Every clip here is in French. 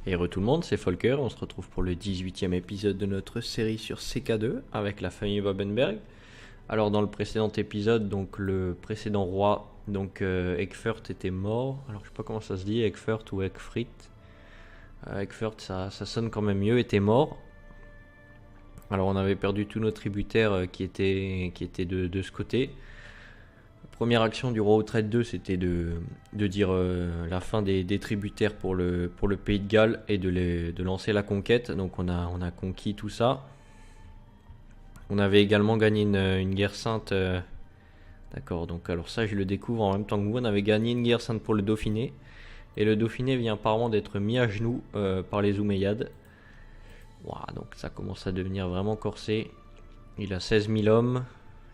Et re tout le monde, c'est Volker, on se retrouve pour le 18e épisode de notre série sur CK2 avec la famille Babenberg. Alors dans le précédent épisode, donc le précédent roi, donc Eckfert était mort. Alors je sais pas comment ça se dit, Eckfert ou Eckfrit. Eckfert ça sonne quand même mieux, était mort. Alors on avait perdu tous nos tributaires qui étaient de ce côté. Première action du roi Outrette 2, c'était de dire la fin des tributaires pour le pays de Galles et de lancer la conquête. Donc on a conquis tout ça. On avait également gagné une guerre sainte. D'accord, donc alors ça je le découvre en même temps que vous. On avait gagné une guerre sainte pour le Dauphiné. Et le Dauphiné vient apparemment d'être mis à genoux par les Omeyyades. Wow, donc ça commence à devenir vraiment corsé. Il a 16 000 hommes.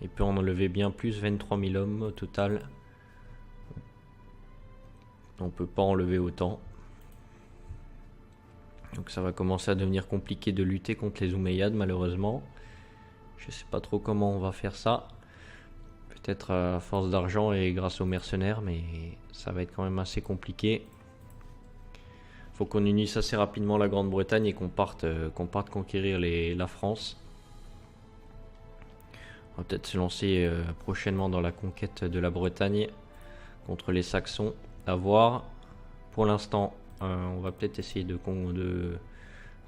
Il peut en enlever bien plus, 23 000 hommes au total. On peut pas enlever autant. Donc ça va commencer à devenir compliqué de lutter contre les Omeyyades malheureusement. Je sais pas trop comment on va faire ça. Peut-être à force d'argent et grâce aux mercenaires, mais ça va être quand même assez compliqué. Faut qu'on unisse assez rapidement la Grande-Bretagne et qu'on parte conquérir la France. On va peut-être se lancer prochainement dans la conquête de la Bretagne contre les Saxons. À voir. Pour l'instant, on va peut-être essayer de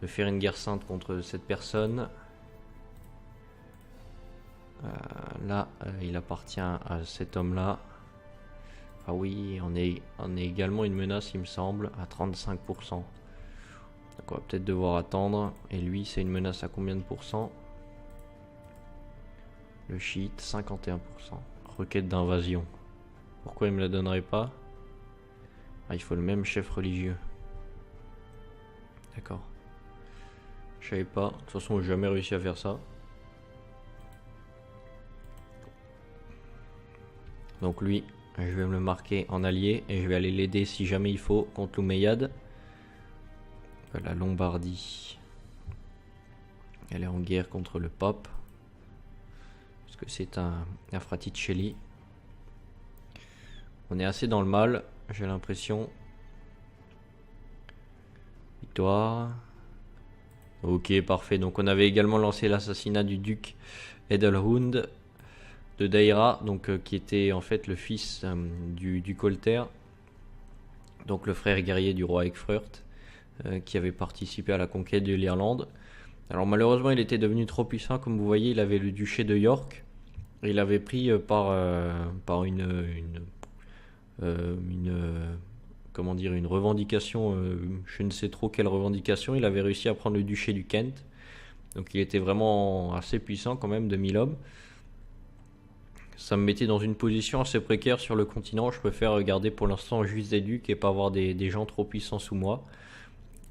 faire une guerre sainte contre cette personne. Là, il appartient à cet homme-là. Ah oui, on est également une menace, il me semble, à 35%. Donc on va peut-être devoir attendre. Et lui, c'est une menace à combien de pourcents? Le chiite, 51%. Requête d'invasion. Pourquoi il me la donnerait pas? Ah, il faut le même chef religieux. D'accord. Je savais pas. De toute façon, j'ai jamais réussi à faire ça. Donc lui, je vais me le marquer en allié et je vais aller l'aider si jamais il faut contre l'Omeyyade. La Lombardie. Elle est en guerre contre le pape. Parce que c'est un Fraticelli. On est assez dans le mal, j'ai l'impression. Victoire. Ok, parfait. Donc on avait également lancé l'assassinat du duc Edelhund de Deira, donc qui était en fait le fils du Colter, donc le frère guerrier du roi Eckfert, qui avait participé à la conquête de l'Irlande. Alors malheureusement, il était devenu trop puissant, comme vous voyez, il avait le duché de York. Et il avait pris par comment dire, une revendication, je ne sais trop quelle revendication. Il avait réussi à prendre le duché du Kent. Donc il était vraiment assez puissant quand même, de 1000 hommes. Ça me mettait dans une position assez précaire sur le continent. Je préfère garder pour l'instant juste des ducs et pas avoir des gens trop puissants sous moi.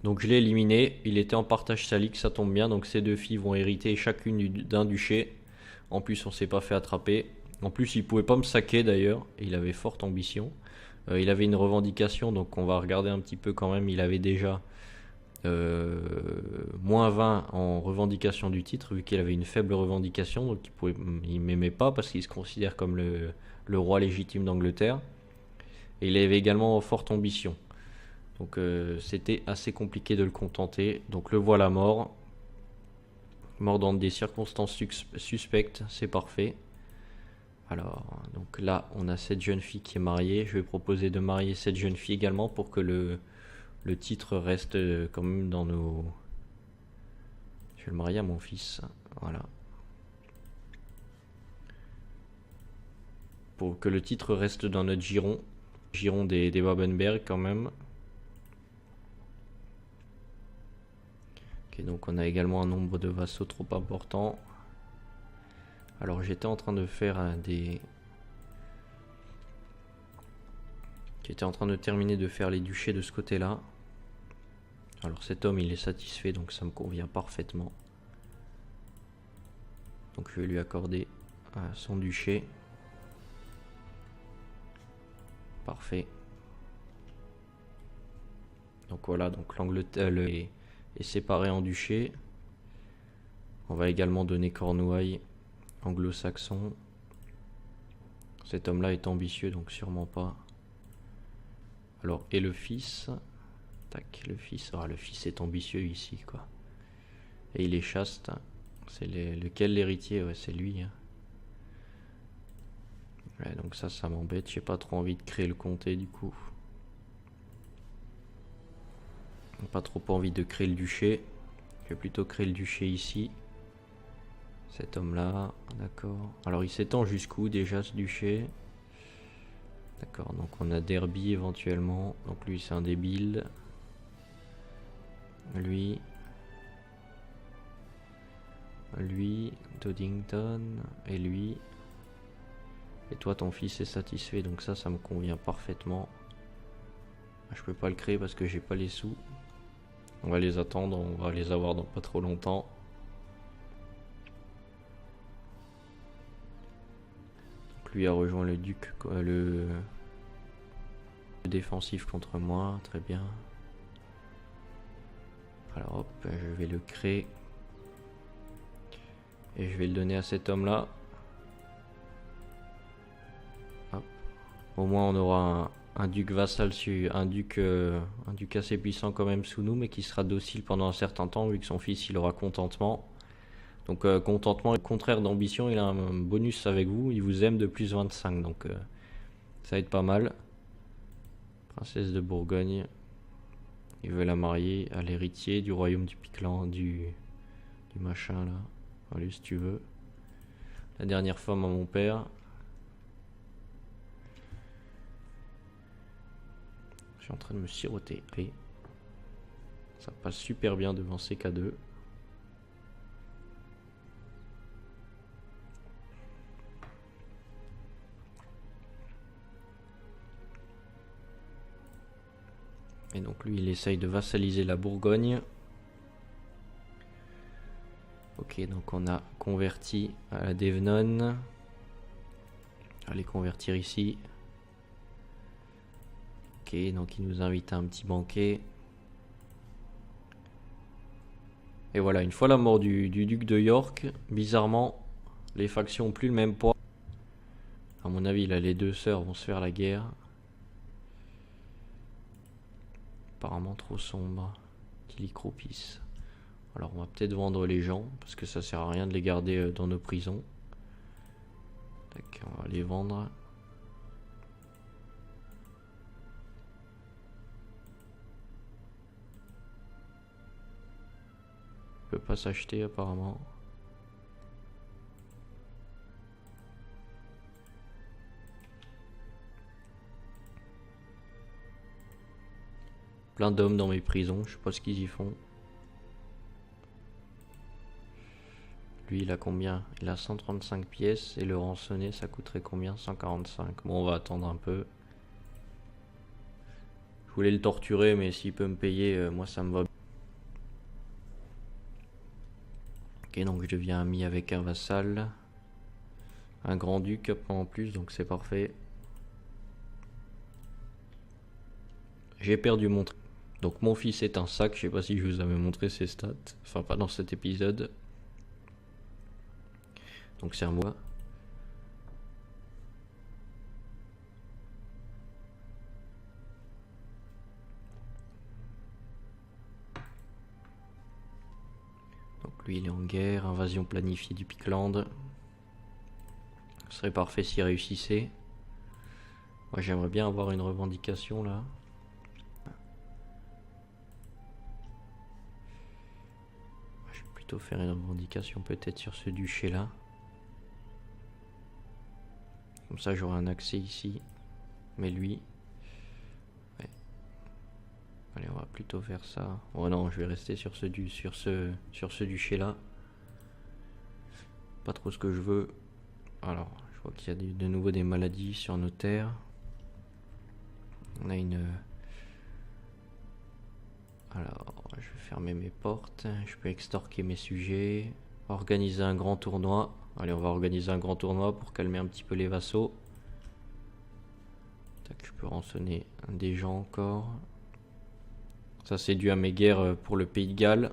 Donc je l'ai éliminé. Il était en partage salique, ça tombe bien. Donc ces deux filles vont hériter chacune d'un duché. En plus, on s'est pas fait attraper. En plus, il pouvait pas me saquer d'ailleurs. Il avait forte ambition. Il avait une revendication, donc on va regarder un petit peu quand même. Il avait déjà moins 20 en revendication du titre, vu qu'il avait une faible revendication, donc il m'aimait pas parce qu'il se considère comme le roi légitime d'Angleterre. Et il avait également forte ambition. Donc c'était assez compliqué de le contenter. Donc le voilà mort. Mort dans des circonstances suspectes, c'est parfait. Alors, donc là, on a cette jeune fille qui est mariée. Je vais proposer de marier cette jeune fille également pour que le titre reste quand même dans nos... Je vais le marier à mon fils. Voilà. Pour que le titre reste dans notre giron. Giron des Babenberg quand même. Ok, donc on a également un nombre de vassaux trop important. Alors j'étais en train de faire J'étais en train de terminer de faire les duchés de ce côté-là. Alors cet homme il est satisfait, donc ça me convient parfaitement. Donc je vais lui accorder son duché. Parfait. Donc voilà, donc l'Angleterre est séparée en duché. On va également donner Cornouailles anglo-saxon. Cet homme-là est ambitieux, donc sûrement pas. Alors, et le fils? Tac, le fils. Ah, le fils est ambitieux ici, quoi. Et il est chaste. C'est lequel l'héritier? Ouais, c'est lui. Hein. Ouais, donc ça m'embête. J'ai pas trop envie de créer le comté du coup. Pas trop envie de créer le duché. Je vais plutôt créer le duché ici. Cet homme-là, d'accord. Alors il s'étend jusqu'où déjà ce duché? D'accord, donc on a Derby éventuellement. Donc lui c'est un débile. Lui, Doddington, et lui. Et toi ton fils est satisfait, donc ça me convient parfaitement. Je peux pas le créer parce que j'ai pas les sous. On va les attendre, on va les avoir dans pas trop longtemps. Donc lui a rejoint le duc, le défensif contre moi, très bien. Alors hop, je vais le créer. Et je vais le donner à cet homme là. Hop. Au moins on aura un duc vassal, un duc assez puissant quand même sous nous, mais qui sera docile pendant un certain temps, vu que son fils il aura contentement. Donc contentement est contraire d'ambition, il a un bonus avec vous, il vous aime de plus 25, donc ça va être pas mal. Princesse de Bourgogne, il veut la marier à l'héritier du royaume du Picland, du machin là. Allez si tu veux. La dernière femme à mon père. Je suis en train de me siroter. Et ça passe super bien devant CK2. Et donc lui il essaye de vassaliser la Bourgogne. Ok, donc on a converti à la Devnon. On va les convertir ici. Ok, donc il nous invite à un petit banquet. Et voilà, une fois la mort du duc de York, bizarrement, les factions n'ont plus le même poids. À mon avis, là, les deux sœurs vont se faire la guerre. Apparemment trop sombre, qu'il y croupisse. Alors on va peut-être vendre les gens, parce que ça sert à rien de les garder dans nos prisons. Tac, on va les vendre. Il peut pas s'acheter apparemment. Plein d'hommes dans mes prisons, je sais pas ce qu'ils y font. Lui il a combien? Il a 135 pièces et le rançonné ça coûterait combien? 145. Bon on va attendre un peu. Je voulais le torturer mais s'il peut me payer, moi ça me va. Ok, donc je deviens ami avec un vassal. Un grand-duc en plus, donc c'est parfait. J'ai perdu mon... Donc mon fils est un sac, je sais pas si je vous avais montré ses stats. Enfin pas dans cet épisode. Donc c'est à moi. Donc lui il est en guerre, invasion planifiée du Picland. Ce serait parfait s'il réussissait. Moi j'aimerais bien avoir une revendication là. Je vais plutôt faire une revendication peut-être sur ce duché là. Comme ça j'aurai un accès ici. Mais lui... Ouais. Allez on va plutôt faire ça. Oh non je vais rester sur ce duché là. Pas trop ce que je veux. Alors je vois qu'il y a de nouveau des maladies sur nos terres. On a une... Alors je vais fermer mes portes. Je peux extorquer mes sujets. Organiser un grand tournoi. Allez on va organiser un grand tournoi pour calmer un petit peu les vassaux. Tac, je peux rançonner des gens encore. Ça c'est dû à mes guerres pour le Pays de Galles.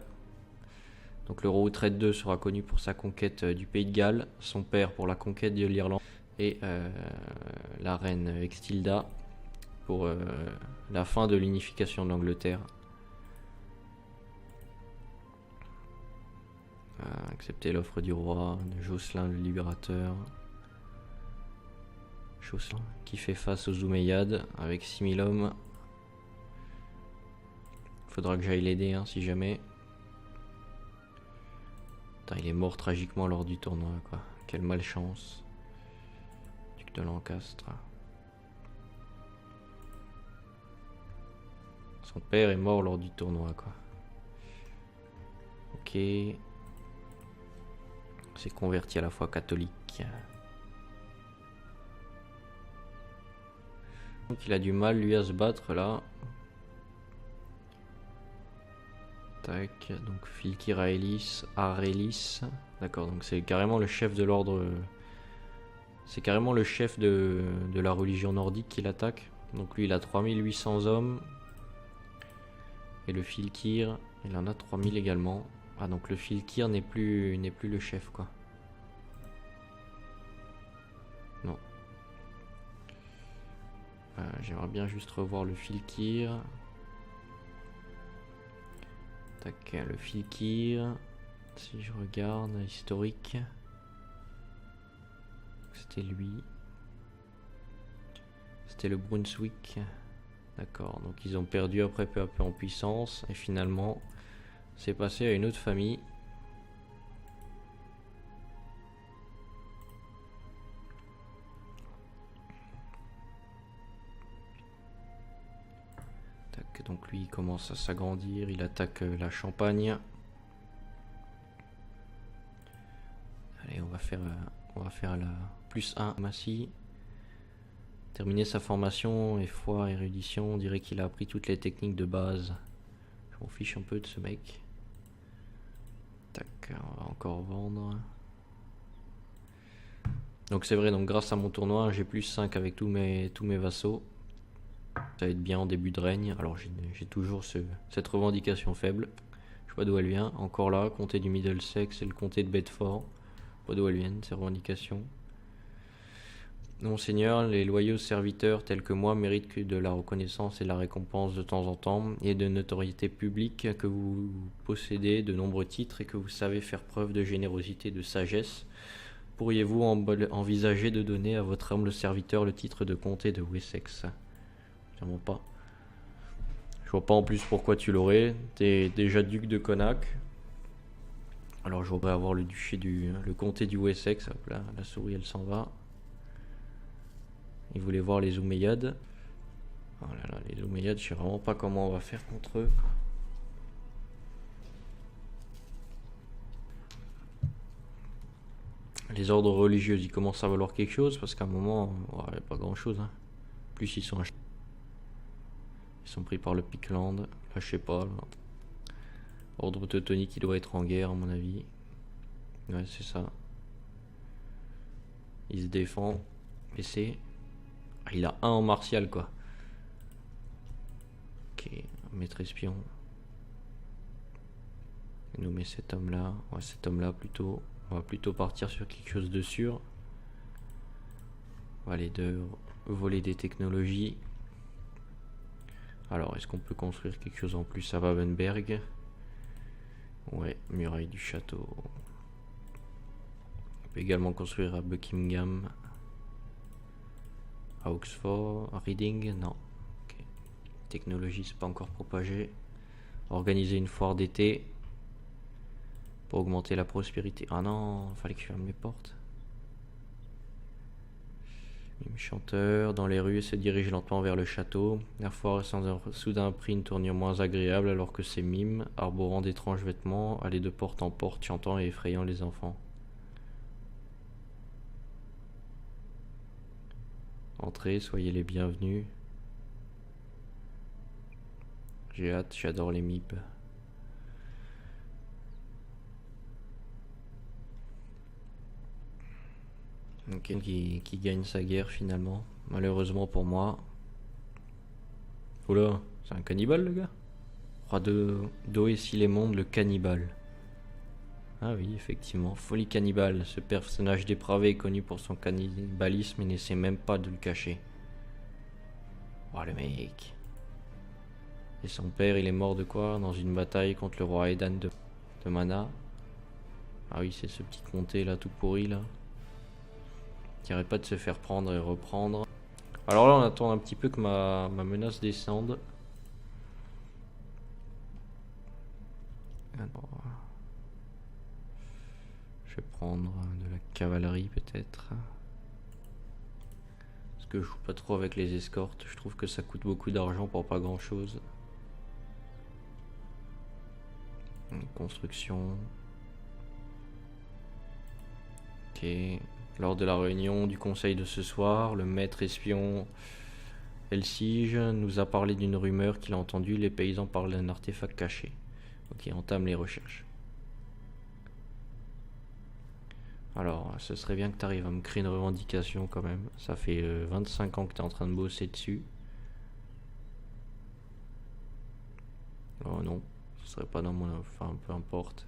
Donc le roi Uhtred II sera connu pour sa conquête du Pays de Galles. Son père pour la conquête de l'Irlande. Et la reine Extilda pour la fin de l'unification de l'Angleterre. Accepter l'offre du roi, de Jocelyn le libérateur. Jocelyn qui fait face aux Omeyyades avec 6000 hommes. Faudra que j'aille l'aider hein, si jamais. Putain, il est mort tragiquement lors du tournoi quoi. Quelle malchance. Duc de Lancastre. Son père est mort lors du tournoi quoi. Ok. S'est converti à la foi catholique. Donc il a du mal lui à se battre là. Tac, donc Filkir Arelis. D'accord, donc c'est carrément le chef de l'ordre. C'est carrément le chef de la religion nordique qui l'attaque. Donc lui il a 3800 hommes. Et le Filkir, il en a 3000 également. Ah donc le Filkir n'est plus le chef quoi. Non. J'aimerais bien juste revoir le Filkir. Tac, le Filkir. Si je regarde, historique. C'était lui. C'était le Brunswick. D'accord, donc ils ont perdu après peu à peu en puissance. Et finalement, c'est passé à une autre famille. Tac, donc lui il commence à s'agrandir. Il attaque la Champagne. Allez, on va faire la +1 Massy. Terminer sa formation et foi, érudition. On dirait qu'il a appris toutes les techniques de base. Je m'en fiche un peu de ce mec. Tac, on va encore vendre. Donc c'est vrai, donc grâce à mon tournoi, j'ai +5 avec tous mes vassaux. Ça va être bien en début de règne. Alors j'ai toujours cette revendication faible. Je sais pas d'où elle vient. Encore là, comté du Middlesex et le comté de Bedford. Pas d'où elles viennent, ces revendications. Monseigneur, les loyaux serviteurs tels que moi méritent que de la reconnaissance et de la récompense de temps en temps et de notoriété publique, que vous possédez de nombreux titres et que vous savez faire preuve de générosité et de sagesse. Pourriez-vous envisager de donner à votre humble serviteur le titre de comté de Wessex? Sûrement pas. Je vois pas en plus pourquoi tu l'aurais. T'es déjà duc de Connacht. Alors je voudrais avoir le comté du Wessex. Hop là, la souris elle s'en va. Il voulait voir les Omeyyades. Oh là là, les Omeyyades, je sais vraiment pas comment on va faire contre eux. Les ordres religieux, ils commencent à valoir quelque chose parce qu'à un moment, ouais, pas grand chose. Hein. Plus ils sont pris par le Pictland. Là, je sais pas. Là. Ordre teutonique, il doit être en guerre, à mon avis. Ouais, c'est ça. Il se défend. PC. Ah, il a un en martial, quoi. Ok, maître espion. Il nous met cet homme-là. Ouais, cet homme-là plutôt. On va plutôt partir sur quelque chose de sûr. On va aller voler des technologies. Alors, est-ce qu'on peut construire quelque chose en plus à Wabenberg? Ouais, muraille du château. On peut également construire à Buckingham. À Oxford, à Reading, non. Okay. Technologie, c'est pas encore propagé. Organiser une foire d'été. Pour augmenter la prospérité. Ah non, fallait que je ferme les portes. Mime chanteur, dans les rues, se dirige lentement vers le château. La foire soudain pris une tournure moins agréable alors que ces mimes, arborant d'étranges vêtements, allaient de porte en porte, chantant et effrayant les enfants. Entrez, soyez les bienvenus. J'ai hâte, j'adore les MIB. Ok, qui gagne sa guerre finalement. Malheureusement pour moi. Oula, c'est un cannibale le gars. Roi de Doé-Silémonde, le cannibale. Ah oui, effectivement, folie cannibale. Ce personnage dépravé est connu pour son cannibalisme et n'essaie même pas de le cacher. Oh le mec. Et son père, il est mort de quoi? Dans une bataille contre le roi Aidan de Mana. Ah oui, c'est ce petit comté là tout pourri là. Qui arrête pas de se faire prendre et reprendre. Alors là on attend un petit peu que ma menace descende. Alors, je vais prendre de la cavalerie peut-être. Parce que je joue pas trop avec les escortes. Je trouve que ça coûte beaucoup d'argent pour pas grand chose. Construction. Ok. Lors de la réunion du conseil de ce soir, le maître espion Elsige nous a parlé d'une rumeur qu'il a entendue. Les paysans parlent d'un artefact caché. Ok, entame les recherches. Alors, ce serait bien que tu arrives à me créer une revendication quand même. Ça fait 25 ans que tu es en train de bosser dessus. Oh non, ce serait pas dans mon... Enfin, peu importe.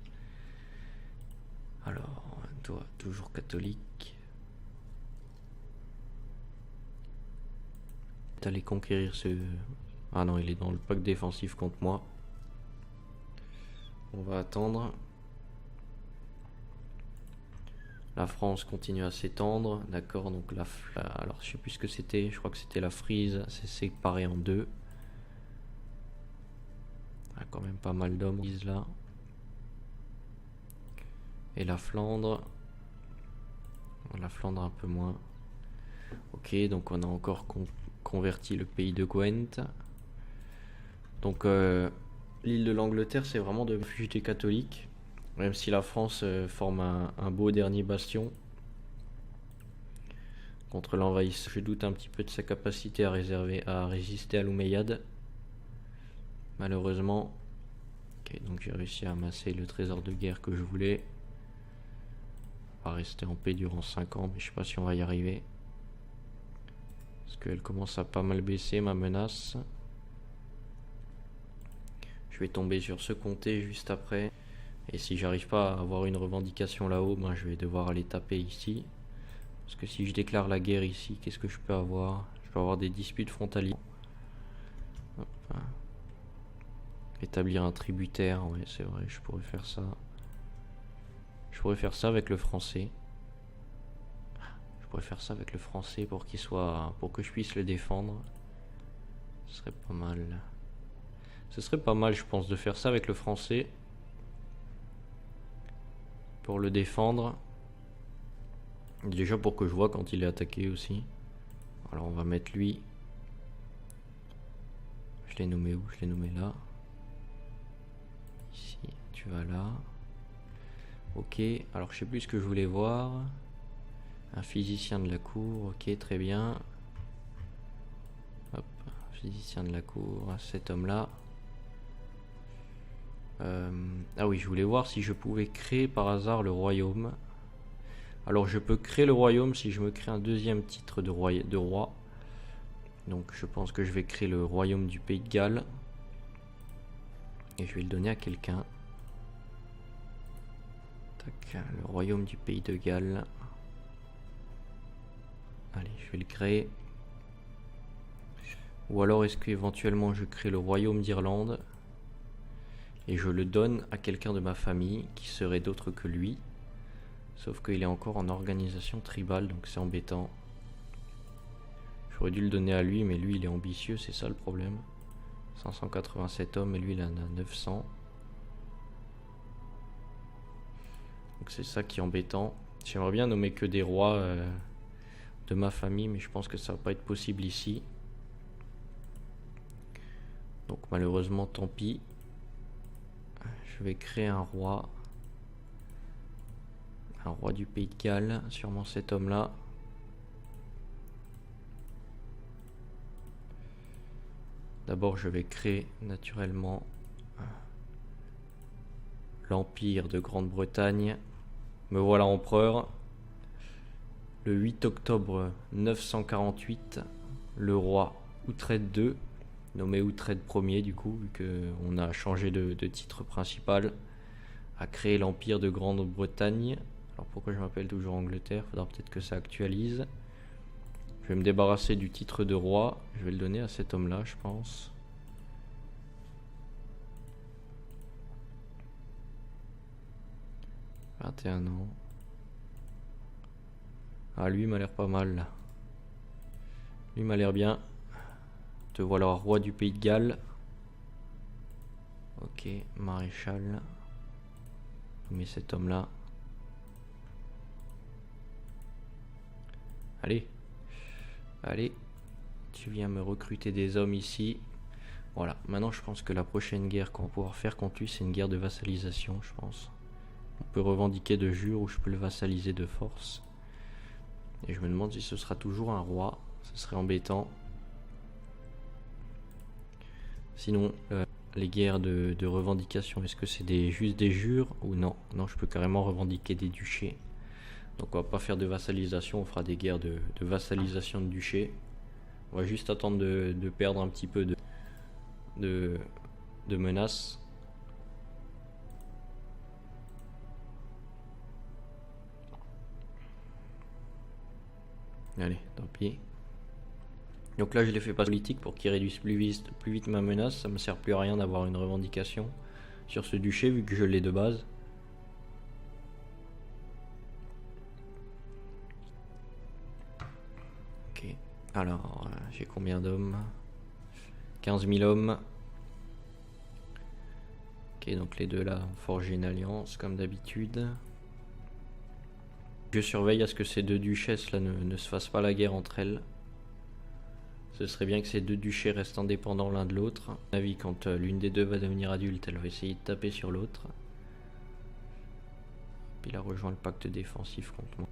Alors, toi, toujours catholique. T'allais conquérir ce... Ah non, il est dans le pacte défensif contre moi. On va attendre. La France continue à s'étendre, d'accord, donc alors je sais plus ce que c'était, je crois que c'était la Frise, c'est séparé en deux. Il y a quand même pas mal d'hommes là. Et la Flandre un peu moins. Ok, donc on a encore converti le pays de Gwent. Donc l'île de l'Angleterre c'est vraiment de refuge des catholiques. Même si la France forme un beau dernier bastion contre l'envahisseur. Je doute un petit peu de sa capacité à résister à l'Omeyyade. Malheureusement. Ok, donc j'ai réussi à amasser le trésor de guerre que je voulais. On va rester en paix durant 5 ans, mais je sais pas si on va y arriver. Parce qu'elle commence à pas mal baisser ma menace. Je vais tomber sur ce comté juste après. Et si j'arrive pas à avoir une revendication là-haut, ben je vais devoir aller taper ici. Parce que si je déclare la guerre ici, qu'est-ce que je peux avoir? Je peux avoir des disputes frontalières. Hop. Établir un tributaire, ouais c'est vrai, je pourrais faire ça. Je pourrais faire ça avec le français. Je pourrais faire ça avec le français pour qu'il soit, pour que je puisse le défendre. Ce serait pas mal. Ce serait pas mal, je pense, de faire ça avec le français. Pour le défendre. Déjà pour que je vois quand il est attaqué aussi. Alors on va mettre lui. Je l'ai nommé où? Je l'ai nommé là. Ici, tu vas là. Ok, alors je sais plus ce que je voulais voir. Un physicien de la cour, ok, très bien. Hop, physicien de la cour, cet homme-là. Ah oui, je voulais voir si je pouvais créer par hasard le royaume. Alors je peux créer le royaume si je me crée un deuxième titre de roi. Donc je pense que je vais créer le royaume du Pays de Galles. Et je vais le donner à quelqu'un. Tac, le royaume du Pays de Galles. Allez, je vais le créer. Ou alors est-ce qu'éventuellement je crée le royaume d'Irlande et je le donne à quelqu'un de ma famille qui serait d'autre que lui. Sauf qu'il est encore en organisation tribale, donc c'est embêtant. J'aurais dû le donner à lui, mais lui il est ambitieux, c'est ça le problème. 587 hommes et lui il en a 900. Donc c'est ça qui est embêtant. J'aimerais bien nommer que des rois de ma famille, mais je pense que ça va pas être possible ici. Donc malheureusement tant pis. Je vais créer un roi. Un roi du Pays de Galles, sûrement cet homme-là. D'abord je vais créer naturellement l'Empire de Grande-Bretagne. Me voilà empereur. Le 8 octobre 948, le roi Uhtred II, nommé Uhtred Ier du coup, vu qu'on a changé de titre principal, a créé l'Empire de Grande-Bretagne. Alors pourquoi je m'appelle toujours Angleterre? Faudra peut-être que ça actualise. Je vais me débarrasser du titre de roi. Je vais le donner à cet homme-là, je pense. 21 ans. Ah, lui m'a l'air pas mal là. Lui m'a l'air bien. Te voilà roi du pays de Galles. Ok, maréchal. On met cet homme là. Allez. Allez. Tu viens me recruter des hommes ici. Voilà, maintenant je pense que la prochaine guerre qu'on va pouvoir faire contre lui, c'est une guerre de vassalisation, je pense. On peut revendiquer de jure ou je peux le vassaliser de force. Et je me demande si ce sera toujours un roi. Ce serait embêtant. Sinon, les guerres de revendication, est-ce que c'est juste des jures ou non? Non, je peux carrément revendiquer des duchés. Donc on va pas faire de vassalisation, on fera des guerres de vassalisation de duchés. On va juste attendre de perdre un petit peu de menaces. Allez, tant pis. Donc là je l'ai fait passer politique pour qu'il réduise plus vite ma menace. Ça me sert plus à rien d'avoir une revendication sur ce duché vu que je l'ai de base. Ok, alors j'ai combien d'hommes? 15 000 hommes. Ok, donc les deux là ont forgé une alliance comme d'habitude. Je surveille à ce que ces deux duchesses là ne se fassent pas la guerre entre elles. Ce serait bien que ces deux duchés restent indépendants l'un de l'autre. À mon avis, quand l'une des deux va devenir adulte, elle va essayer de taper sur l'autre. Puis il a rejoint le pacte défensif contre moi.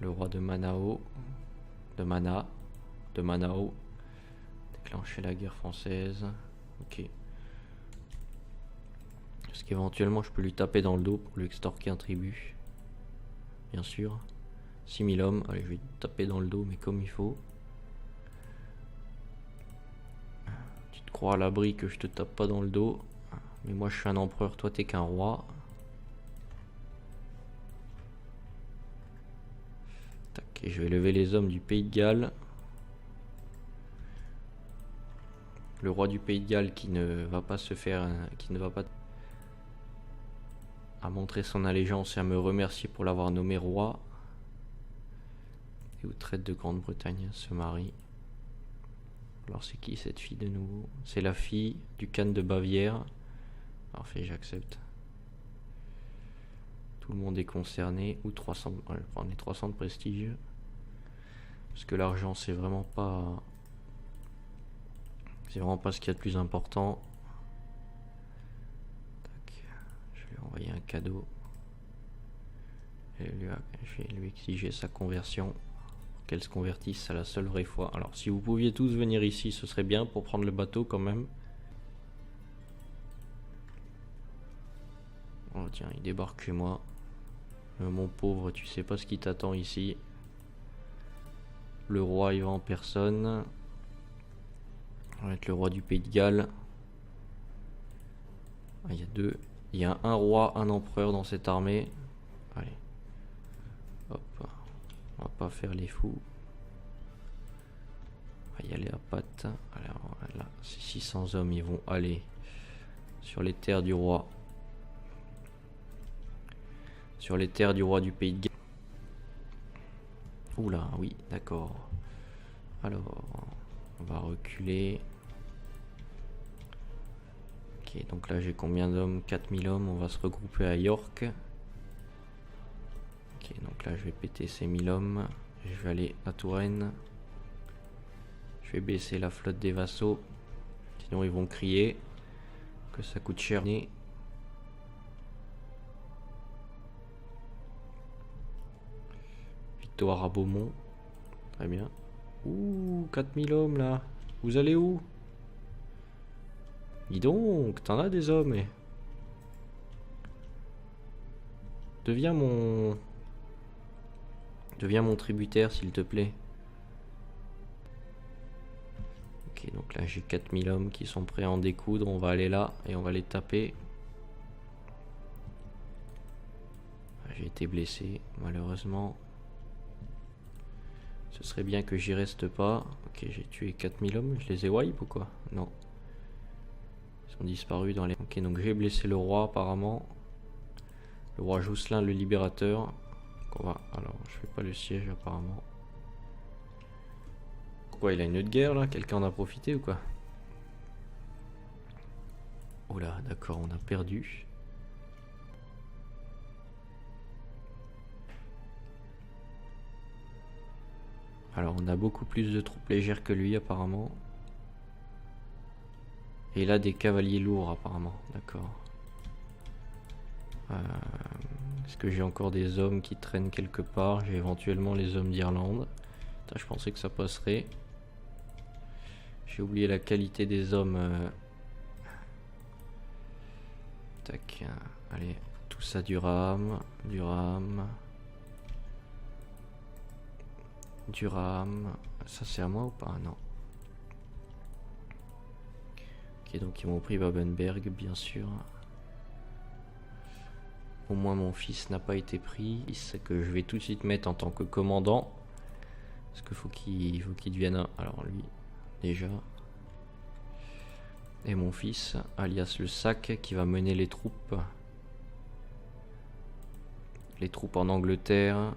Le roi de Manao. De Manao. Déclencher la guerre française. Ok. Est-ce qu'éventuellement je peux lui taper dans le dos pour lui extorquer un tribut? Bien sûr. 6000 hommes. Allez, je vais taper dans le dos, mais comme il faut. Tu te crois à l'abri que je te tape pas dans le dos. Mais moi je suis un empereur, toi t'es qu'un roi. Tac, et je vais lever les hommes du pays de Galles. Le roi du pays de Galles qui ne va pas se faire... qui ne va pas... à montrer son allégeance et à me remercier pour l'avoir nommé roi. Et où traite de Grande-Bretagne se marie. Alors c'est qui cette fille de nouveau? C'est la fille du Khan de Bavière. Parfait, j'accepte. Tout le monde est concerné. Ou 300... Ouais, je vais prendre les 300 de prestige. Parce que l'argent c'est vraiment pas... c'est vraiment pas ce qu'il y a de plus important. Tac. Je vais lui envoyer un cadeau. Et je vais lui exiger sa conversion. Qu'elle se convertisse à la seule vraie foi. Alors si vous pouviez tous venir ici, ce serait bien pour prendre le bateau quand même. Oh tiens, il débarque chez moi. Mon pauvre, tu sais pas ce qui t'attend ici. Le roi il va en personne. On va être le roi du pays de Galles. Ah, il y a deux. Il y a un roi, un empereur dans cette armée. Allez. Hop. On va pas faire les fous. On va y aller à pattes. Alors là, ces 600 hommes, ils vont aller sur les terres du roi. Sur les terres du roi du pays de Galles. Oula, oui, d'accord. Alors, on va reculer. Ok, donc là j'ai combien d'hommes? 4000 hommes, on va se regrouper à York. Ok, donc là je vais péter ces 1000 hommes. Je vais aller à Touraine. Je vais baisser la flotte des vassaux. Sinon ils vont crier que ça coûte cher. Victoire à Beaumont. Très bien. Ouh, 4000 hommes là. Vous allez où? Dis donc, t'en as des hommes. Deviens mon tributaire s'il te plaît. Ok, donc là j'ai 4000 hommes qui sont prêts à en découdre. On va aller là et on va les taper. J'ai été blessé malheureusement. Ce serait bien que j'y reste pas. Ok, j'ai tué 4000 hommes. Je les ai wipe ou quoi? Non. Ils sont disparus dans les... Ok, donc j'ai blessé le roi apparemment. Le roi Jousselin, le libérateur. Alors, je fais pas le siège apparemment. Pourquoi il a une autre guerre là? Quelqu'un en a profité ou quoi? Oh là, d'accord, on a perdu. Alors, on a beaucoup plus de troupes légères que lui apparemment. Et là, des cavaliers lourds apparemment, d'accord. Est-ce que j'ai encore des hommes qui traînent quelque part? J'ai éventuellement les hommes d'Irlande. Je pensais que ça passerait. J'ai oublié la qualité des hommes. Tac. Allez, tout ça du ram. Du ram. Du ram. Ça c'est à moi ou pas? Non. Ok, donc ils m'ont pris Babenberg, bien sûr. Au moins mon fils n'a pas été pris. C'est que je vais tout de suite mettre en tant que commandant. Parce qu'il faut qu'il devienne un... Alors lui, déjà. Et mon fils, alias le sac, qui va mener les troupes. Les troupes en Angleterre.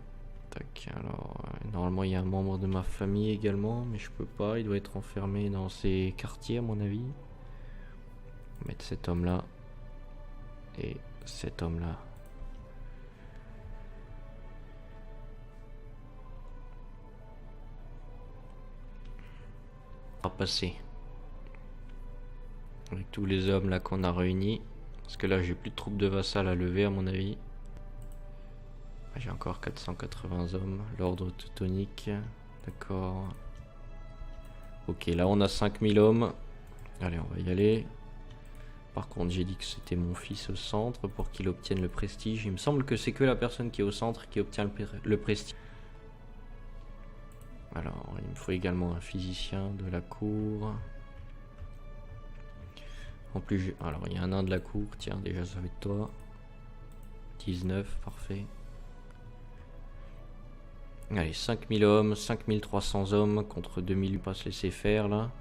Tac, alors normalement il y a un membre de ma famille également, mais je peux pas, il doit être enfermé dans ces quartiers à mon avis. On va mettre cet homme là. Et cet homme là. On va passer. Avec tous les hommes là qu'on a réunis. Parce que là j'ai plus de troupes de vassal à lever à mon avis. J'ai encore 480 hommes. L'ordre teutonique. D'accord. Ok, là on a 5000 hommes. Allez, on va y aller. Par contre, j'ai dit que c'était mon fils au centre pour qu'il obtienne le prestige. Il me semble que c'est que la personne qui est au centre qui obtient le prestige. Alors, il me faut également un physicien de la cour. En plus, alors il y a un nain de la cour. Tiens, déjà ça va être toi. 19, parfait. Allez, 5000 hommes, 5300 hommes contre 2000, pas se laisser faire là.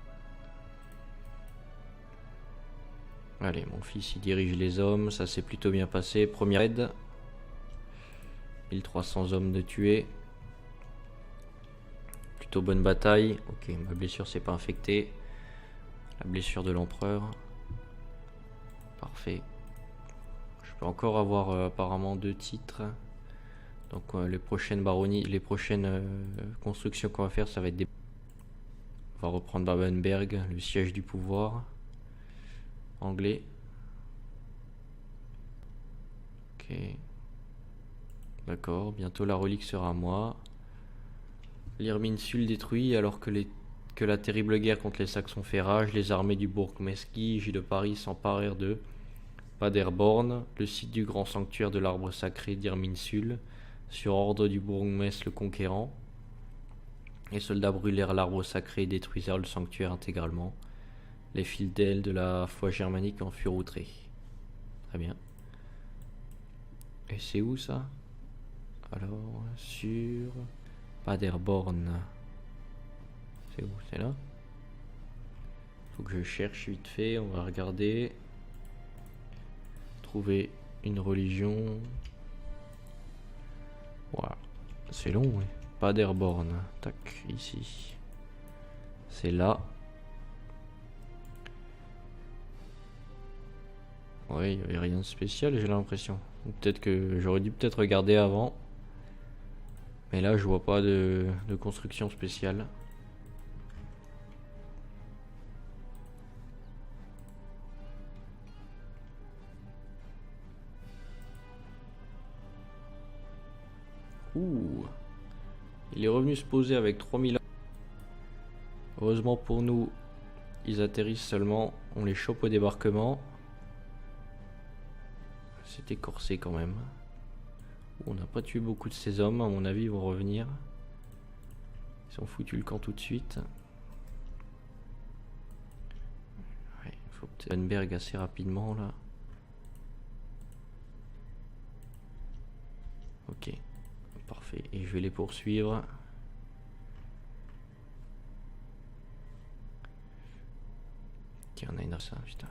Allez, mon fils il dirige les hommes, ça s'est plutôt bien passé. Première aide. 1300 hommes de tués. Plutôt bonne bataille. Ok, ma blessure s'est pas infectée. La blessure de l'empereur. Parfait. Je peux encore avoir apparemment 2 titres. Donc les prochaines baronnies, les prochaines constructions qu'on va faire, ça va être des... On va reprendre Babenberg, le siège du pouvoir anglais. Ok. D'accord, bientôt la relique sera à moi. L'Irminsul détruit alors que la terrible guerre contre les Saxons fait rage. Les armées du Bourg-Mesquige et de Paris s'emparèrent de Paderborn, le site du grand sanctuaire de l'arbre sacré d'Irminsul, sur ordre du bourgmestre le conquérant. Les soldats brûlèrent l'arbre sacré et détruisirent le sanctuaire intégralement. Les fidèles de la foi germanique en furent outrés. Très bien. Et c'est où ça? Alors, sur Paderborn. C'est où? C'est là? Faut que je cherche vite fait, on va regarder. Trouver une religion. Voilà. C'est long, oui. Paderborn. Tac, ici. C'est là. Ouais, il n'y avait rien de spécial, j'ai l'impression. Peut-être que j'aurais dû peut-être regarder avant. Mais là, je vois pas de construction spéciale. Ouh. Il est revenu se poser avec 3000 ans. Heureusement pour nous, ils atterrissent seulement. On les chope au débarquement. C'était corsé quand même. On n'a pas tué beaucoup de ces hommes, à mon avis, ils vont revenir. Ils ont foutu le camp tout de suite. Ouais, il faut peut-être Babenberg assez rapidement là. Ok, parfait. Et je vais les poursuivre. Tiens, on a une ça, putain.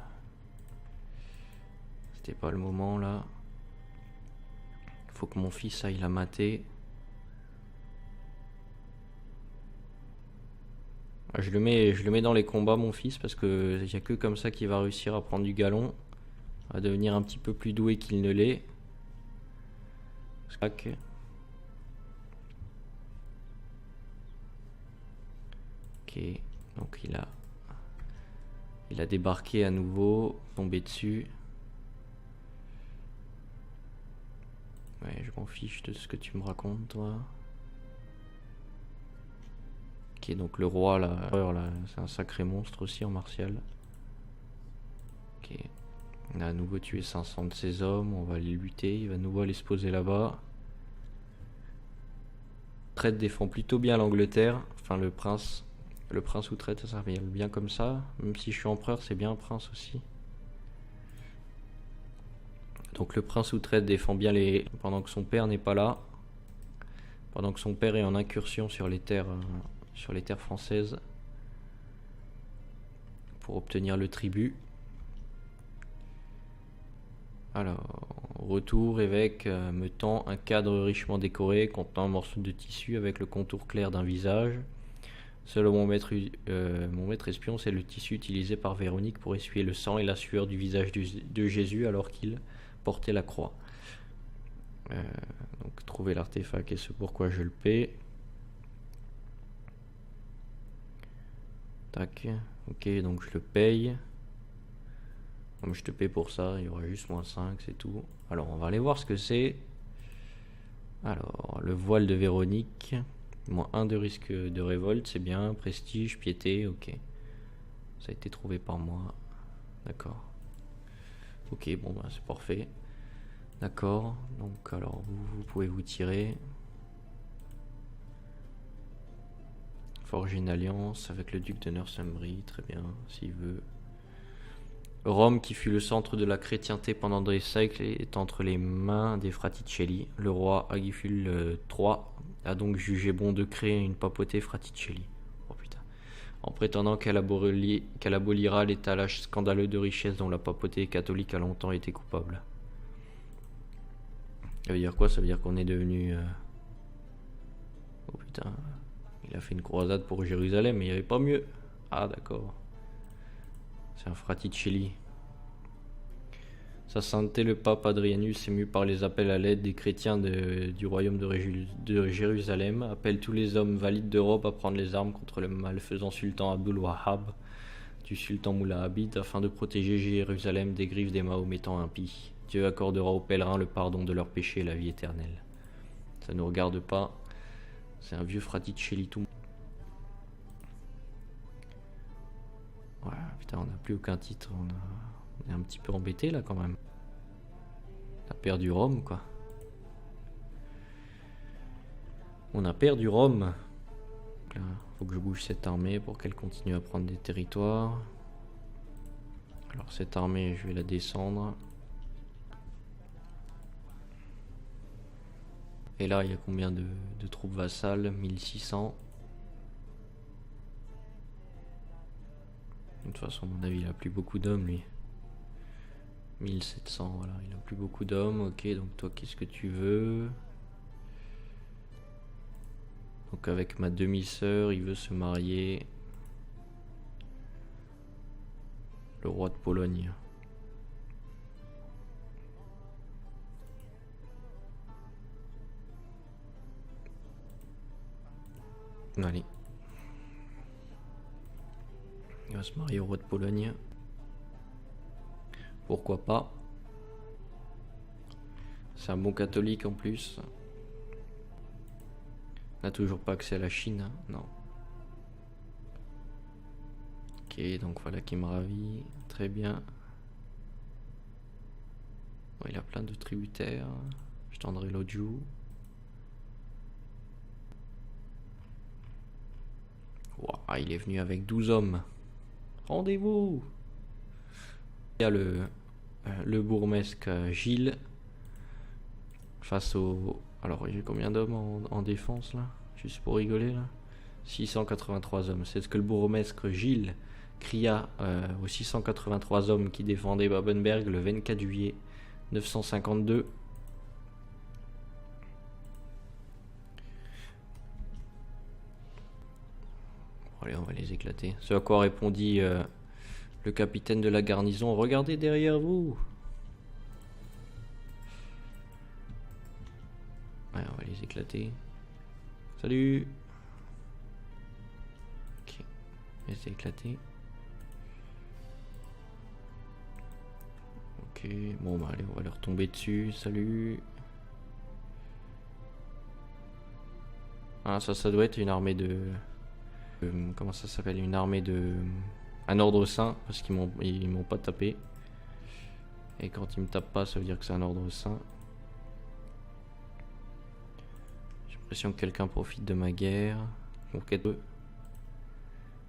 C'était pas le moment là. faut que mon fils aille la mater. Je le mets dans les combats, mon fils, parce que il y a que comme ça qu'il va réussir à prendre du galon, à devenir un petit peu plus doué qu'il ne l'est. Ok, donc il a débarqué à nouveau, tombé dessus. Ouais, je m'en fiche de ce que tu me racontes, toi. Ok, donc le roi là, c'est un sacré monstre aussi en martial. Ok, on a à nouveau tué 500 de ses hommes, on va aller lutter, il va à nouveau aller se poser là-bas. Traite défend plutôt bien l'Angleterre, enfin le prince Utrecht, ça vient bien comme ça. Même si je suis empereur, c'est bien un prince aussi. Donc le prince Utrecht défend bien pendant que son père n'est pas là. Pendant que son père est en incursion sur les terres françaises. Pour obtenir le tribut. Alors, retour, évêque me tend un cadre richement décoré contenant un morceau de tissu avec le contour clair d'un visage. Selon mon maître espion, c'est le tissu utilisé par Véronique pour essuyer le sang et la sueur du visage de Jésus alors qu'il portait la croix. Donc trouver l'artefact et ce pourquoi je le paie. Tac, ok, donc je le paye. Comme je te paie pour ça, il y aura juste moins 5, c'est tout. Alors on va aller voir ce que c'est. Alors, le voile de Véronique. Moins 1 de risque de révolte, c'est bien. Prestige, piété, ok. Ça a été trouvé par moi. D'accord. Ok, bon bah c'est parfait. D'accord, donc alors vous pouvez vous tirer. Forger une alliance avec le duc de Northumbrie, très bien, s'il veut. Rome, qui fut le centre de la chrétienté pendant des siècles, est entre les mains des Fraticelli. Le roi Agifule III a donc jugé bon de créer une papauté Fraticelli. Oh putain. En prétendant qu'elle abolira l'étalage scandaleux de richesses dont la papauté catholique a longtemps été coupable. Ça veut dire quoi? Ça veut dire qu'on est devenu... Oh putain. Il a fait une croisade pour Jérusalem, mais il n'y avait pas mieux. Ah d'accord. C'est un Fraticelli. Sa sainteté le pape Adrianus, ému par les appels à l'aide des chrétiens du royaume de Jérusalem, appelle tous les hommes valides d'Europe à prendre les armes contre le malfaisant sultan Abdul Wahhab du sultan Moulay Abid afin de protéger Jérusalem des griffes des Mahométans impies. Dieu accordera aux pèlerins le pardon de leurs péchés et la vie éternelle. Ça ne nous regarde pas. C'est un vieux Fraticelli tout. Voilà, putain, on n'a plus aucun titre. On est un petit peu embêté là quand même. On a perdu Rome quoi. On a perdu Rome. Là, faut que je bouge cette armée pour qu'elle continue à prendre des territoires. Alors cette armée, je vais la descendre. Et là, il y a combien de troupes vassales? 1600. De toute façon, à mon avis, il a plus beaucoup d'hommes, lui. 1700, voilà, il a plus beaucoup d'hommes. Ok, donc toi, qu'est-ce que tu veux? Donc avec ma demi-sœur, il veut se marier. Le roi de Pologne. Allez. Il va se marier au roi de Pologne. Pourquoi pas? C'est un bon catholique en plus. On n'a toujours pas accès à la Chine, hein? Non. Ok, donc voilà qui me ravit. Très bien. Bon, il a plein de tributaires. Je tendrai l'autre joue. Wow, il est venu avec 12 hommes. Rendez-vous. Il y a le bourgmestre Gilles face au... Alors j'ai combien d'hommes en défense là? Juste pour rigoler là. 683 hommes. C'est ce que le bourgmestre Gilles cria aux 683 hommes qui défendaient Babenberg le 24 juillet 952. Allez, on va les éclater. Ce à quoi répondit le capitaine de la garnison. Regardez derrière vous. Ouais, on va les éclater. Salut. Ok, les éclater. Ok, bon bah allez, on va leur tomber dessus. Salut. Ah, ça doit être une armée de... comment ça s'appelle? Une armée de... Un ordre saint, parce qu'ils m'ont pas tapé. Et quand ils me tapent pas, ça veut dire que c'est un ordre saint. J'ai l'impression que quelqu'un profite de ma guerre. Conquête 2.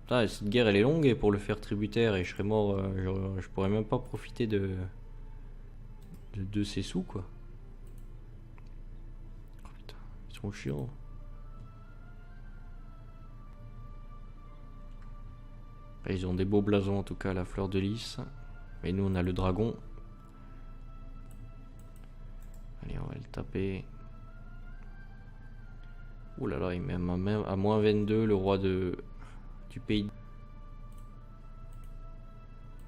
Putain, cette guerre elle est longue et pour le faire tributaire et je serais mort, je pourrais même pas profiter de ces sous quoi. Oh putain, ils sont chiants. Ils ont des beaux blasons en tout cas, la fleur de lys. Mais nous on a le dragon. Allez, on va le taper. Ouh là là, il met à moins 22 le roi du pays.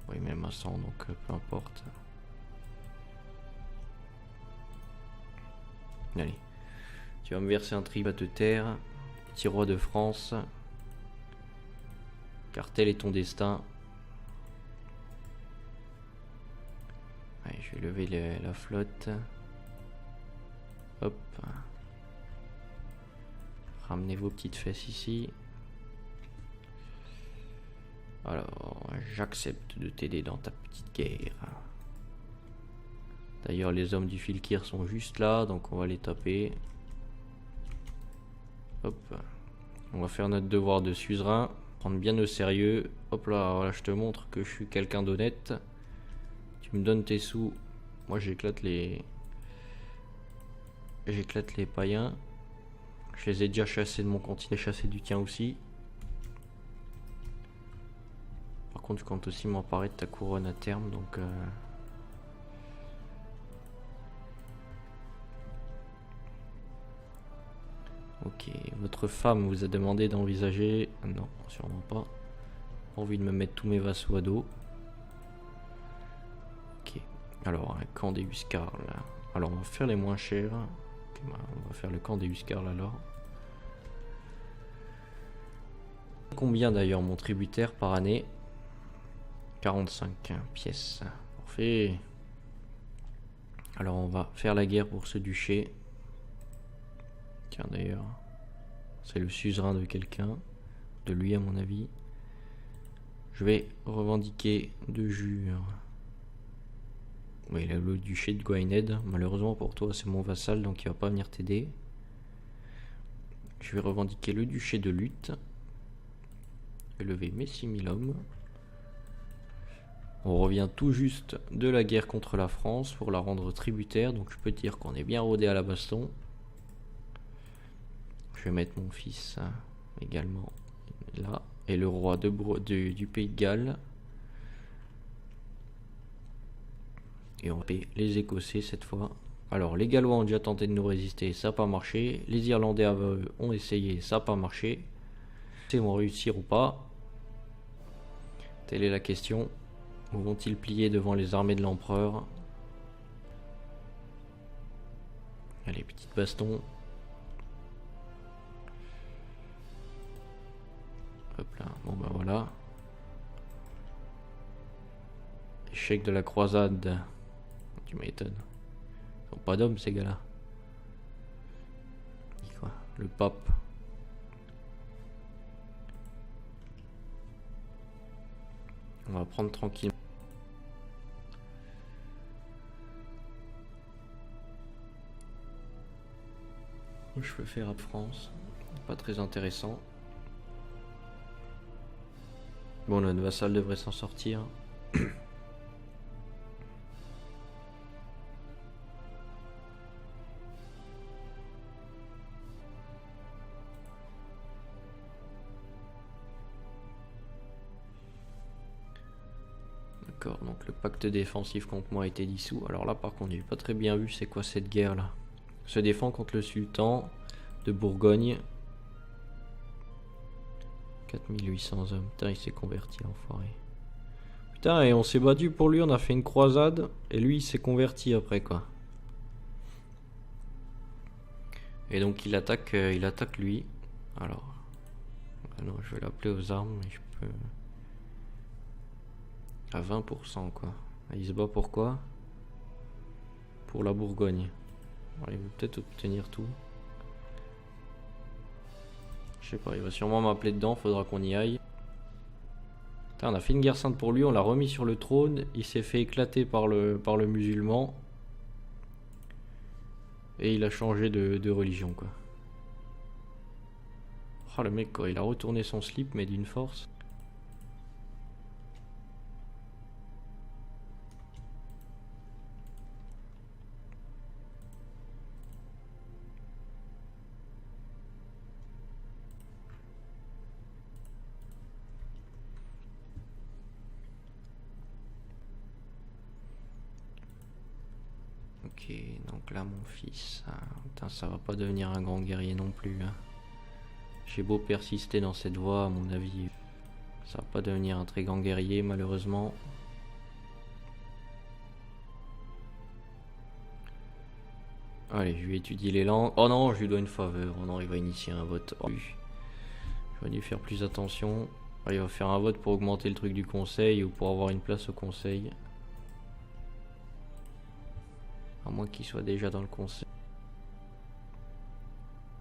Oui, même à 100, donc peu importe. Allez, tu vas me verser un tribut de terre, petit roi de France. Car tel est ton destin. Allez, je vais lever la flotte. Hop. Ramenez vos petites fesses ici. Alors, j'accepte de t'aider dans ta petite guerre. D'ailleurs, les hommes du Filkir sont juste là, donc on va les taper. Hop. On va faire notre devoir de suzerain. Prendre bien au sérieux. Hop là, voilà, je te montre que je suis quelqu'un d'honnête. Tu me donnes tes sous. Moi, j'éclate les païens. Je les ai déjà chassés de mon continent, chassés du tien aussi. Par contre, je compte aussi m'emparer de ta couronne à terme, donc... Ok, votre femme vous a demandé d'envisager... Non, sûrement pas. Envie de me mettre tous mes vassaux à dos. Ok, alors un camp des Huscarls. Alors on va faire les moins chers. Okay, bah, on va faire le camp des Huscarls alors. Combien d'ailleurs mon tributaire par année? 45 pièces. Parfait. Alors on va faire la guerre pour ce duché. Tiens d'ailleurs, c'est le suzerain de quelqu'un, de lui à mon avis. Je vais revendiquer de jure. Oui, le duché de Gwynedd, malheureusement pour toi c'est mon vassal donc il va pas venir t'aider. Je vais revendiquer le duché de Lutte. Je vais lever mes 6000 hommes. On revient tout juste de la guerre contre la France pour la rendre tributaire, donc je peux te dire qu'on est bien rodé à la baston. Je vais mettre mon fils également là. Et le roi du pays de Galles. Et on va payer les Écossais cette fois. Alors les Gallois ont déjà tenté de nous résister, ça n'a pas marché. Les Irlandais ont essayé, ça n'a pas marché. Ils vont réussir ou pas? Telle est la question. Où vont-ils plier devant les armées de l'empereur? Allez, petite baston. Hop là, bon bah voilà. Échec de la croisade. Tu m'étonnes. Ils sont pas d'hommes ces gars-là. Quoi? Le pape. On va prendre tranquille. Je peux faire à France. Pas très intéressant. Bon, notre vassal devrait s'en sortir. D'accord, donc le pacte défensif contre moi a été dissous. Alors là par contre j'ai pas très bien vu c'est quoi cette guerre là. Se défend contre le sultan de Bourgogne. 4800 hommes. Putain, il s'est converti, l'enfoiré. Putain, et on s'est battu pour lui, on a fait une croisade. Et lui, il s'est converti après, quoi. Et donc, il attaque lui. Alors. Non, je vais l'appeler aux armes, mais je peux. À 20%, quoi. Il se bat pour quoi? Pour la Bourgogne. Alors, il veut peut-être obtenir tout. Je sais pas, il va sûrement m'appeler dedans, faudra qu'on y aille. Putain, on a fait une guerre sainte pour lui, on l'a remis sur le trône. Il s'est fait éclater par le musulman. Et il a changé de religion, quoi. Oh, le mec, quoi, il a retourné son slip, mais d'une force. Ok, donc là, mon fils... putain, ça va pas devenir un grand guerrier non plus, hein. J'ai beau persister dans cette voie, à mon avis, ça va pas devenir un très grand guerrier, malheureusement. Allez, je vais étudier les langues. Oh non, je lui dois une faveur. Oh non, il va initier un vote. Oh, j'aurais dû faire plus attention. Allez, il va faire un vote pour augmenter le truc du conseil ou pour avoir une place au conseil. À moins qu'il soit déjà dans le conseil.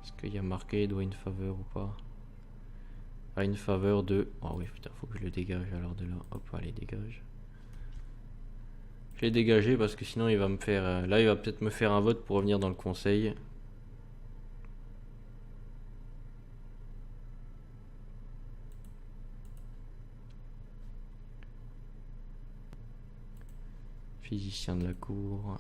Est-ce qu'il y a marqué doit une faveur ou pas? Ah, une faveur de... Oh oui, putain, faut que je le dégage alors de là. Hop, allez, dégage. Je l'ai dégagé parce que sinon il va me faire... là, il va peut-être me faire un vote pour revenir dans le conseil. Physicien de la cour...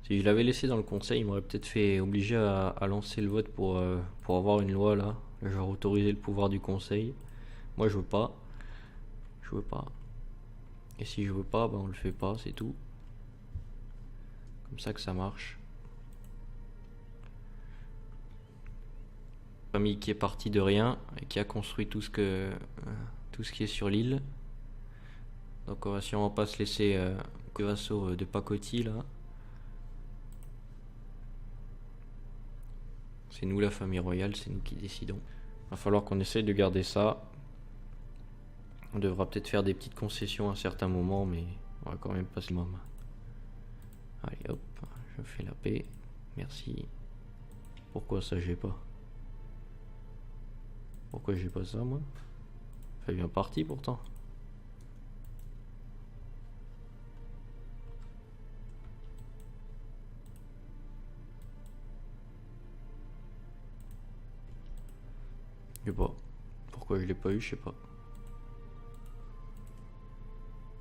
Si je l'avais laissé dans le conseil, il m'aurait peut-être fait obliger à lancer le vote pour avoir une loi là. Genre autoriser le pouvoir du conseil. Moi je veux pas. Je veux pas. Et si je veux pas, bah on le fait pas, c'est tout. Comme ça que ça marche. Famille qui est partie de rien et qui a construit tout ce qui est sur l'île. Donc on va sûrement pas se laisser que vassaux de pacotille là. C'est nous la famille royale, c'est nous qui décidons. Va falloir qu'on essaye de garder ça. On devra peut-être faire des petites concessions à certains moments, mais on va quand même pas se le moment. Allez hop, je fais la paix. Merci. Pourquoi ça j'ai pas? Pourquoi j'ai pas ça moi? Ça fait bien partie pourtant. Je sais pas. Pourquoi je l'ai pas eu, je sais pas.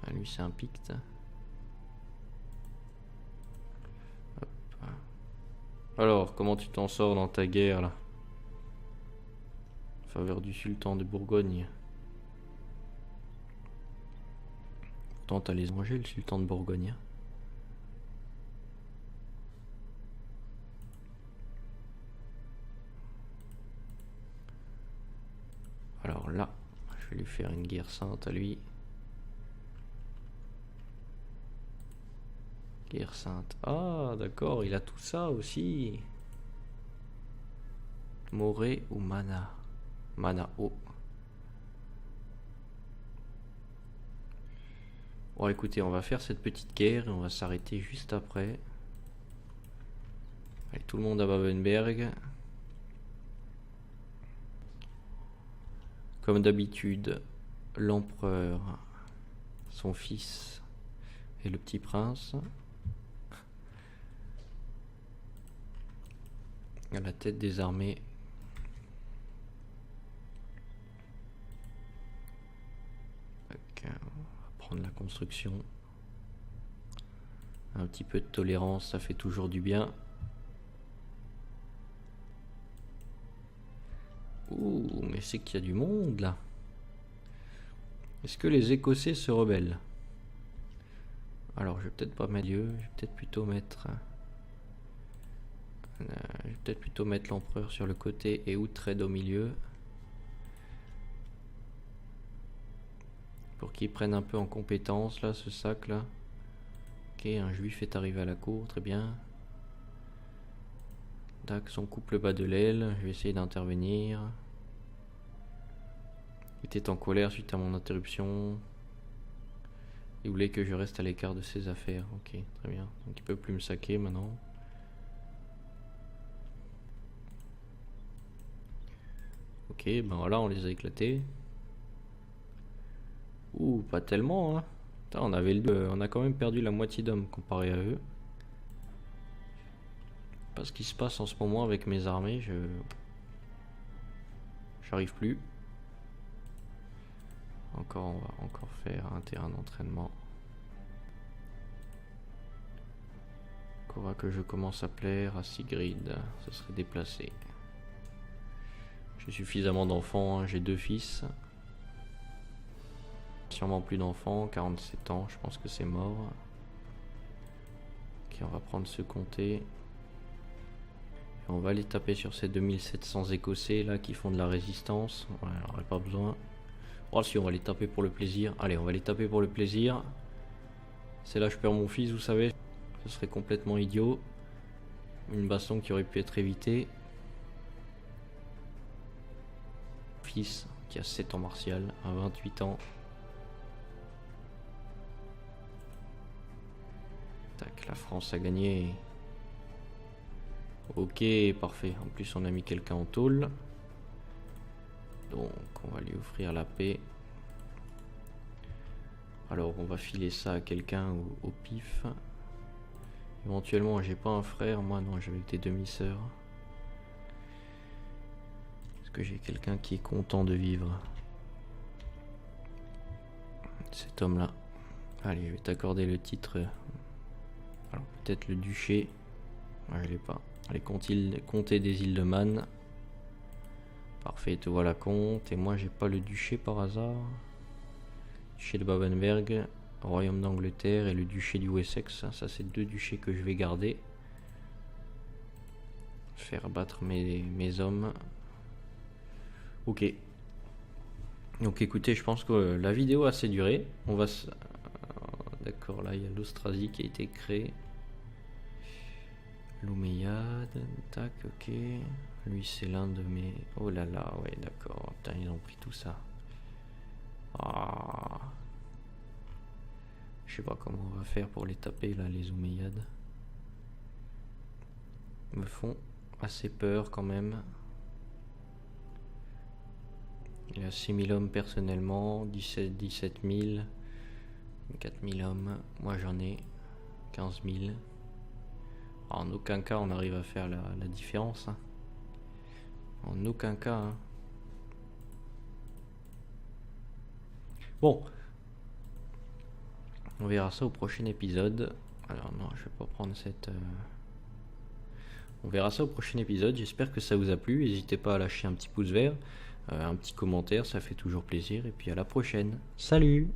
Ah, lui c'est un picte. Hop. Alors, comment tu t'en sors dans ta guerre là? En faveur du sultan de Bourgogne. Pourtant t'as les manger le sultan de Bourgogne. Alors là, je vais lui faire une guerre sainte à lui. Guerre sainte. Ah, d'accord, il a tout ça aussi. Morée ou mana? Mana haut. Bon, écoutez, on va faire cette petite guerre et on va s'arrêter juste après. Allez, tout le monde à Babenberg. Comme d'habitude, l'empereur, son fils et le petit prince à la tête des armées. Okay, on va prendre la construction. Un petit peu de tolérance, ça fait toujours du bien. Ouh, mais c'est qu'il y a du monde là. Est-ce que les Écossais se rebellent? Alors je vais peut-être pas mettre Dieu, je vais peut-être plutôt mettre Je vais peut-être plutôt mettre l'empereur sur le côté et Uhtred au milieu. Pour qu'il prenne un peu en compétence là, ce sac là. Ok, un juif est arrivé à la cour, très bien. Dax, on coupe le bas de l'aile, je vais essayer d'intervenir. Il était en colère suite à mon interruption. Il voulait que je reste à l'écart de ses affaires. Ok, très bien. Donc il peut plus me saquer maintenant. Ok, ben voilà, on les a éclatés. Ouh, pas tellement, hein. Putain, on a quand même perdu la moitié d'hommes comparé à eux. Pas ce qui se passe en ce moment avec mes armées, j'arrive plus. Encore, on va encore faire un terrain d'entraînement. Faudra que je commence à plaire à Sigrid, ça serait déplacé. J'ai suffisamment d'enfants, hein. J'ai 2 fils. Sûrement plus d'enfants, 47 ans, je pense que c'est mort. Ok, on va prendre ce comté. Et on va aller taper sur ces 2700 écossais là qui font de la résistance. Ouais, on n'aurait pas besoin. Oh si, on va les taper pour le plaisir. Allez, on va les taper pour le plaisir. C'est là que je perds mon fils, vous savez. Ce serait complètement idiot. Une baston qui aurait pu être évitée. Fils qui a 7 ans martial, à 28 ans. Tac, la France a gagné. Ok, parfait. En plus, on a mis quelqu'un en tôle. Donc, on va lui offrir la paix. Alors, on va filer ça à quelqu'un au pif. Éventuellement, j'ai pas un frère. Moi, non, j'ai avec des demi-sœurs. Est-ce que j'ai quelqu'un qui est content de vivre? Cet homme-là. Allez, je vais t'accorder le titre. Alors, peut-être le duché. Ah, je l'ai pas. Allez, comté des îles de Man. Parfait, te voilà comte. Et moi, j'ai pas le duché par hasard. Duché de Babenberg, royaume d'Angleterre et le duché du Wessex. Ça, c'est 2 duchés que je vais garder. Faire battre mes hommes. Ok. Donc écoutez, je pense que la vidéo a assez duré. On va se... D'accord, là il y a l'Austrasie qui a été créée. L'Omeyyade, tac, ok. Lui c'est l'un de mes... Oh là là, ouais d'accord. Putain, ils ont pris tout ça. Ah. Je sais pas comment on va faire pour les taper là, les Omeyyades. Ils me font assez peur quand même. Il y a 6000 hommes personnellement, 17 000, 4000 hommes. Moi j'en ai 15 000. En aucun cas on arrive à faire la différence. Hein. En aucun cas. Hein. Bon. On verra ça au prochain épisode. Alors non, je vais pas prendre cette... On verra ça au prochain épisode. J'espère que ça vous a plu. N'hésitez pas à lâcher un petit pouce vert, un petit commentaire, ça fait toujours plaisir. Et puis à la prochaine. Salut!